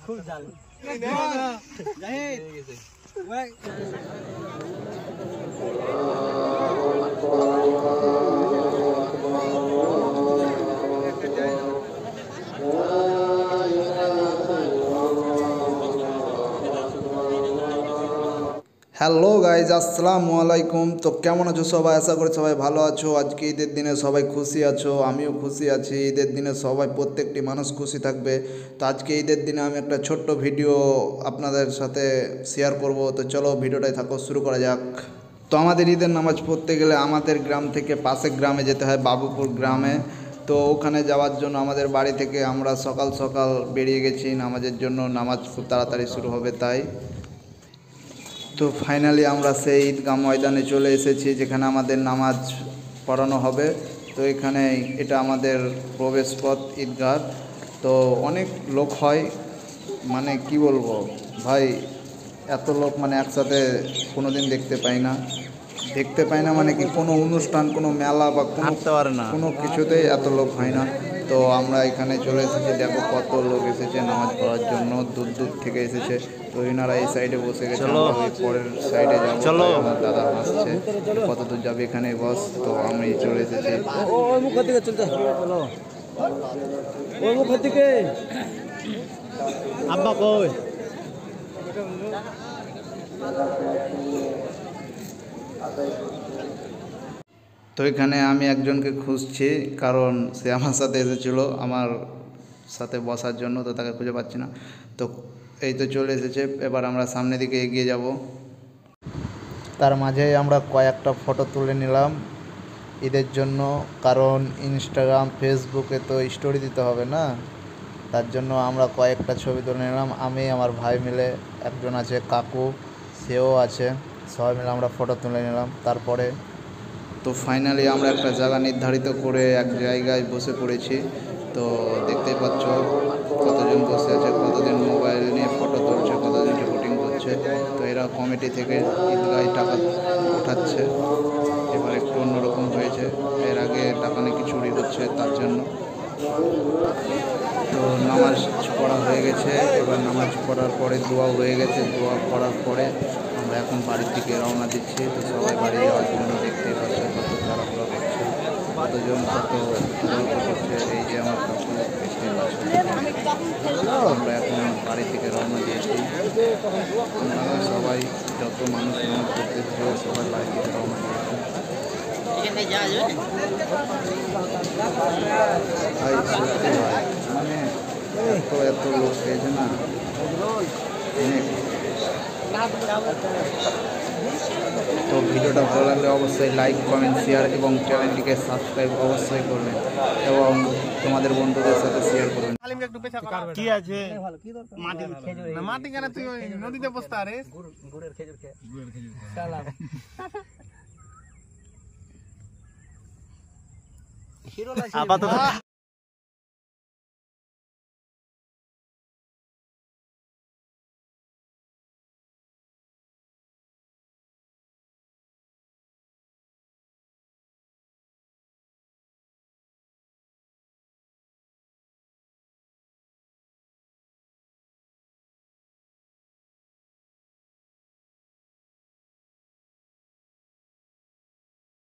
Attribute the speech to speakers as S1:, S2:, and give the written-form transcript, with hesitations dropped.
S1: খুব জাল
S2: hello guys, আসসালামু আলাইকুম। তো কেমন আছো সবাই? আশা করি সবাই ভালো আছো। আজকে ঈদের দিনে সবাই খুশি আছো, আমিও খুশি আছি। ঈদের দিনে সবাই, প্রত্যেকটি মানুষ খুশি থাকবে। তো আজকে ঈদের দিনে আমি একটা ছোট্ট ভিডিও আপনাদের সাথে শেয়ার করব। তো চলো ভিডিওটাই থাকো, শুরু করা যাক। তো আমাদের ঈদের নামাজ পড়তে গেলে আমাদের গ্রাম থেকে পাশের গ্রামে যেতে হয়, বাবুপুর গ্রামে। তো ওখানে যাওয়ার জন্য আমাদের বাড়ি থেকে আমরা সকাল সকাল বেরিয়ে গেছি নামাজের জন্য। নামাজ খুব তাড়াতাড়ি শুরু হবে তাই। তো ফাইনালি আমরা সেই ঈদগাহ ময়দানে চলে এসেছি, যেখানে আমাদের নামাজ পড়ানো হবে। তো এখানে এটা আমাদের প্রবেশপথ ঈদগাহ। তো অনেক লোক হয়, মানে কি বলবো ভাই, এত লোক মানে একসাথে কোনো দিন দেখতে পাই না মানে কি কোনো অনুষ্ঠান, কোনো মেলা বা কোনো কিছুতেই এত লোক হয় না। তো আমরা এখানে চলে এসেছি, দেখো কত লোক এসেছে নামাজ পড়ার জন্য, দূর দূর থেকে এসেছে। তো এনারা এই সাইডে বসে গেছে, আমরা ওই পরের সাইডে যাবো। আমার দাদা হাসছে, কত দূর যাবে এখানে বস। তো আমি চলে এসেছি।
S1: আব্বা কই?
S2: তো এখানে আমি একজনকে খুঁজছি, কারণ সে আমার সাথে এসেছিলো আমার সাথে বসার জন্য। তো তাকে খুঁজে পাচ্ছি না। তো এই তো চলে এসেছে, এবার আমরা সামনের দিকে এগিয়ে যাব। তার মাঝেই আমরা কয়েকটা ফটো তুলে নিলাম ঈদের জন্য, কারণ ইনস্টাগ্রাম ফেসবুকে তো স্টোরি দিতে হবে না, তার জন্য আমরা কয়েকটা ছবি তুলে নিলাম। আমি, আমার ভাই মিলে, একজন আছে কাকু, সেও আছে, সবাই মিলে আমরা ফটো তুলে নিলাম। তারপরে তো ফাইনালি আমরা একটা জায়গা নির্ধারিত করে এক জায়গায় বসে পড়েছি। তো দেখতেই পাচ্ছ কতজন বসে আছে, কতজন মোবাইল নিয়ে ফটো তুলছে, কতজন রিপোর্টিং করছে। তো এরা কমিটি থেকে ঈদগাহে টাকা উঠাচ্ছে। এবার একটু অন্যরকম হয়েছে, এর আগে টাকা নাকি চুরি হচ্ছে, তার জন্য। তো নামাজ পড়া হয়ে গেছে, এবার নামাজ পড়ার পরে দোয়া হয়ে গেছে। দোয়া করার পরে আমরা এখন বাড়ির দিকে রওনা দিচ্ছি। তো সবাই বাড়ি যাওয়ার জন্য দেখতেই পাচ্ছে কত তাড়াহুড়ো করছে, কতজন কত গল্প করছে। এই যে আমার কাকু, দেখতেই পাচ্ছে। আমরা এখন বাড়ি থেকে রওনা দিয়েছি। আমরা সবাই, যত মানুষ নামাজ পড়তে ছিল, সবাই বাড়ি থেকে রওনা দিয়েছি। ভাই সত্যি ভাই, মানে এত লোক হয়েছে না। তো ভিডিওটা ভালো লাগলে অবশ্যই লাইক, কমেন্ট, শেয়ার এবং চ্যানেলটিকে সাবস্ক্রাইব অবশ্যই করবেন এবং তোমাদের বন্ধুদের সাথে শেয়ার করবেন।
S1: কি আছে মাটি কেন তুই নদীতে বসতে আরে গুড়ের খেজুর খেয়ে আপাতত